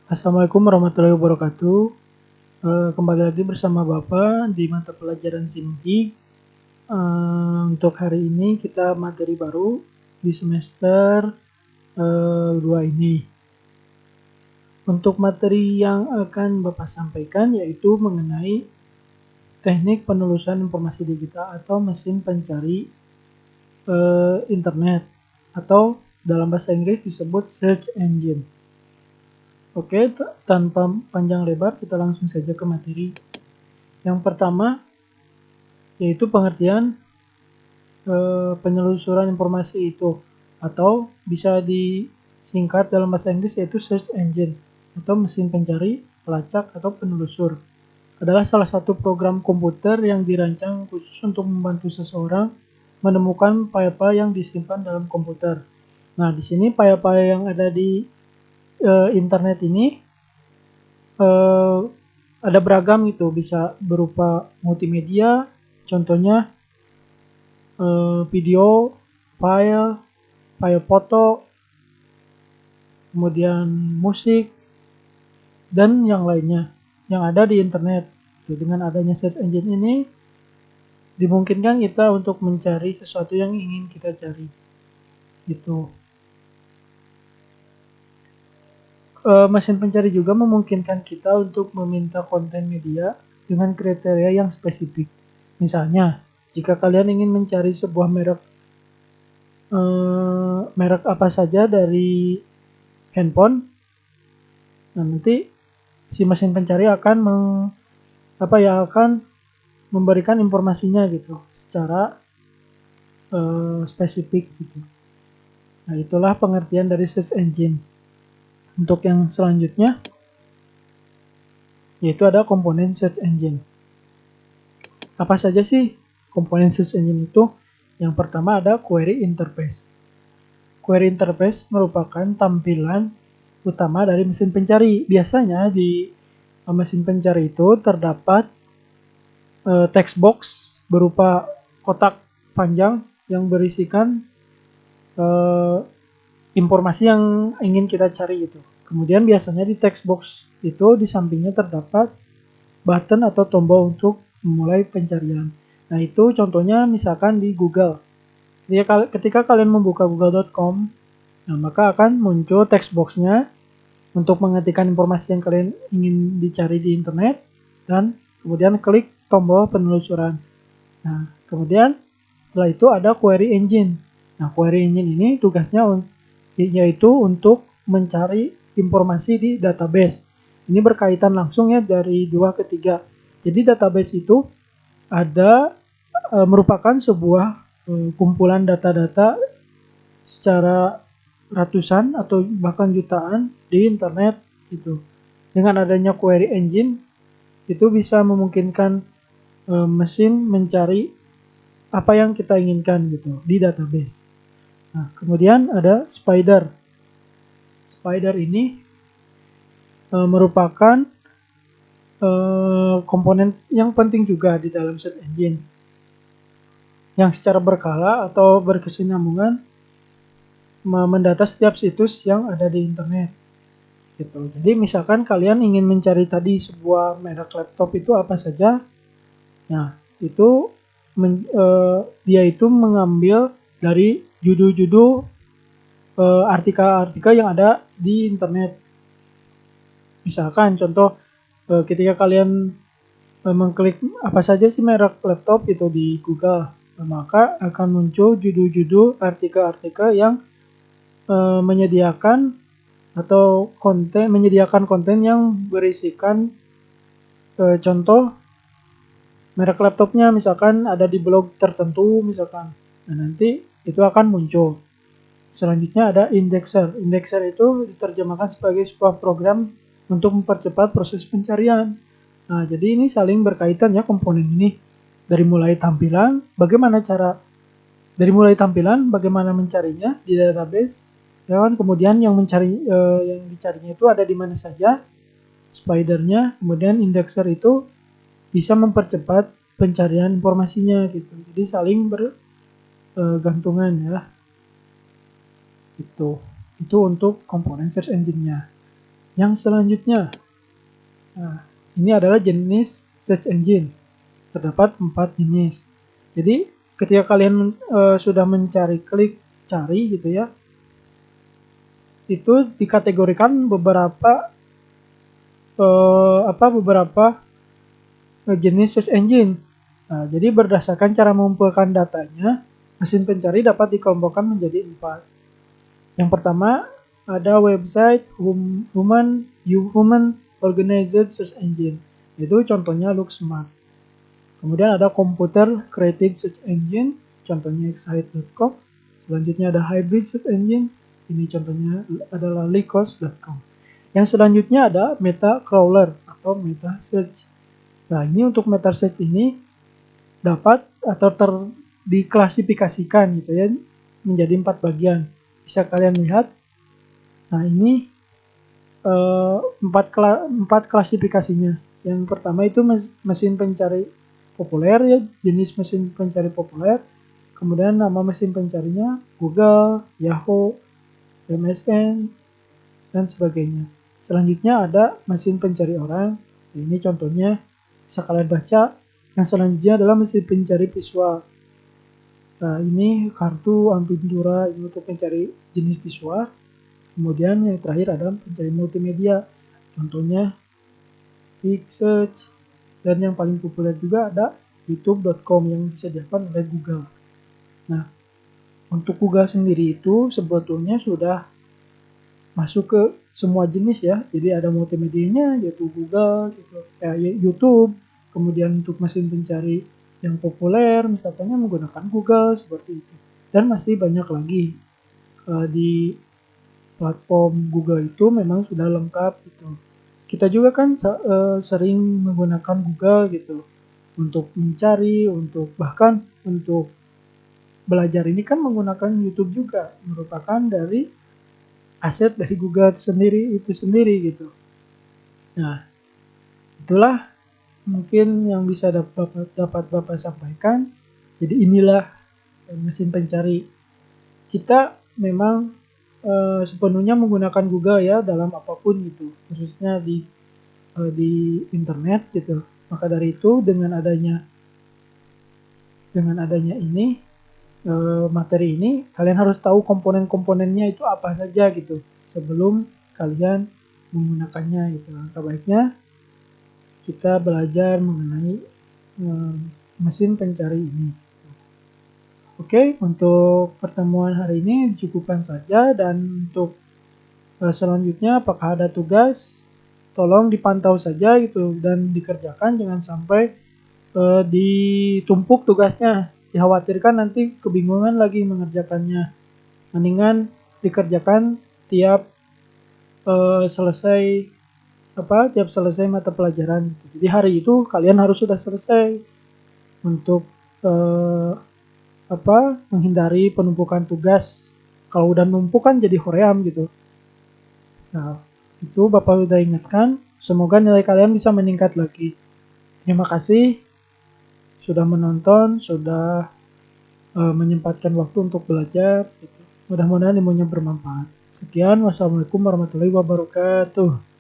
Assalamualaikum warahmatullahi wabarakatuh. Kembali lagi bersama Bapak di mata pelajaran SIMGI. Untuk hari ini kita materi baru di semester 2 ini. Untuk materi yang akan Bapak sampaikan yaitu mengenai teknik penelusuran informasi digital atau mesin pencari internet atau dalam bahasa Inggris disebut search engine. Oke, tanpa panjang lebar kita langsung saja ke materi. Yang pertama yaitu pengertian penelusuran informasi itu, atau bisa disingkat dalam bahasa Inggris yaitu search engine atau mesin pencari, pelacak, atau penelusur. Adalah salah satu program komputer yang dirancang khusus untuk membantu seseorang menemukan file-file yang disimpan dalam komputer. Nah, di sini file-file yang ada di internet ini ada beragam gitu, bisa berupa multimedia, contohnya video, file foto, kemudian musik, dan yang lainnya yang ada di internet. Dengan adanya search engine ini dimungkinkan kita untuk mencari sesuatu yang ingin kita cari gitu. Mesin pencari juga memungkinkan kita untuk meminta konten media dengan kriteria yang spesifik. Misalnya, jika kalian ingin mencari sebuah merek apa saja dari handphone, nah nanti si mesin pencari akan akan memberikan informasinya gitu secara spesifik gitu. Nah, itulah pengertian dari search engine. Untuk yang selanjutnya yaitu ada komponen search engine. Apa saja sih komponen search engine itu? Yang pertama ada query interface. Query interface merupakan tampilan utama dari mesin pencari. Biasanya di mesin pencari itu terdapat text box berupa kotak panjang yang berisikan informasi yang ingin kita cari itu. Kemudian biasanya di text box itu di sampingnya terdapat button atau tombol untuk memulai pencarian. Nah, itu contohnya misalkan di Google. Ketika kalian membuka google.com, nah maka akan muncul text box-nya untuk mengetikkan informasi yang kalian ingin dicari di internet, dan kemudian klik tombol penelusuran. Nah, kemudian setelah itu ada query engine. Nah, query engine ini tugasnya yaitu untuk mencari informasi di database. Ini berkaitan langsung ya dari 2 ke 3. Jadi database itu merupakan sebuah kumpulan data-data secara ratusan atau bahkan jutaan di internet gitu. Dengan adanya query engine itu bisa memungkinkan mesin mencari apa yang kita inginkan gitu di database. Nah, kemudian ada spider. Spider ini merupakan komponen yang penting juga di dalam search engine, yang secara berkala atau berkesinambungan mendata setiap situs yang ada di internet gitu. Jadi misalkan kalian ingin mencari tadi sebuah merek laptop itu apa saja, nah itu dia itu mengambil dari judul-judul artikel-artikel yang ada di internet. Misalkan contoh ketika kalian mengklik apa saja sih merek laptop itu di Google, maka akan muncul judul-judul artikel-artikel yang menyediakan konten yang berisikan contoh merek laptopnya, misalkan ada di blog tertentu misalkan. Nah, nanti itu akan muncul. Selanjutnya ada indexer. Indexer itu diterjemahkan sebagai sebuah program untuk mempercepat proses pencarian. Nah, jadi ini saling berkaitan ya komponen ini. Dari mulai tampilan, bagaimana mencarinya di database, ya kan? Kemudian yang dicarinya itu ada di mana saja, spidernya, kemudian indexer itu bisa mempercepat pencarian informasinya gitu. Jadi saling bergantungan ya. Itu untuk komponen search engine-nya. Yang selanjutnya, nah, ini adalah jenis search engine. Terdapat 4 jenis. Jadi ketika kalian sudah mencari, klik cari gitu ya, itu dikategorikan beberapa jenis search engine. Nah, jadi berdasarkan cara mengumpulkan datanya, mesin pencari dapat dikelompokkan menjadi 4. Yang pertama ada website human organized search engine. Itu contohnya LookSmart. Kemudian ada computer created search engine, contohnya excite.com. Selanjutnya ada hybrid search engine, ini contohnya adalah lycos.com. Yang selanjutnya ada meta crawler atau meta search. Nah, ini untuk meta search ini dapat atau diklasifikasikan gitu ya menjadi 4 bagian. Bisa kalian lihat. Nah, ini 4 klasifikasinya. Yang pertama itu mesin pencari populer ya, jenis mesin pencari populer. Kemudian nama mesin pencarinya Google, Yahoo, MSN, dan sebagainya. Selanjutnya ada mesin pencari orang. Ini contohnya bisa kalian baca. Yang selanjutnya adalah mesin pencari visual. Nah, ini kartu Ampindura untuk mencari jenis visual. Kemudian yang terakhir adalah pencari multimedia. Contohnya Search, dan yang paling populer juga ada youtube.com yang disediakan oleh Google. Nah, untuk Google sendiri itu sebetulnya sudah masuk ke semua jenis ya. Jadi ada multimedianya yaitu Google gitu, YouTube. Kemudian untuk mesin pencari yang populer misalnya menggunakan Google seperti itu. Dan masih banyak lagi di platform Google itu memang sudah lengkap gitu. Kita juga kan sering menggunakan Google gitu untuk mencari, untuk bahkan untuk belajar ini kan menggunakan YouTube juga, merupakan dari aset dari Google itu sendiri gitu. Nah, itulah mungkin yang bisa dapat Bapak sampaikan. Jadi inilah mesin pencari. Kita memang sepenuhnya menggunakan Google ya dalam apapun gitu, khususnya di internet gitu. Maka dari itu dengan adanya ini materi ini kalian harus tahu komponen-komponennya itu apa saja gitu sebelum kalian menggunakannya gitu. Langkah baiknya kita belajar mengenai mesin pencari ini. Oke, untuk pertemuan hari ini cukupkan saja, dan untuk selanjutnya apakah ada tugas tolong dipantau saja gitu dan dikerjakan, jangan sampai ditumpuk tugasnya, dikhawatirkan nanti kebingungan lagi mengerjakannya. Mendingan dikerjakan tiap selesai mata pelajaran. Jadi hari itu kalian harus sudah selesai untuk menghindari penumpukan tugas. Kalau udah numpuk kan jadi hoream gitu. Nah, itu Bapak udah ingatkan. Semoga nilai kalian bisa meningkat lagi. Terima kasih sudah menonton, sudah menyempatkan waktu untuk belajar. Mudah-mudahan ilmunya bermanfaat. Sekian, wassalamualaikum warahmatullahi wabarakatuh.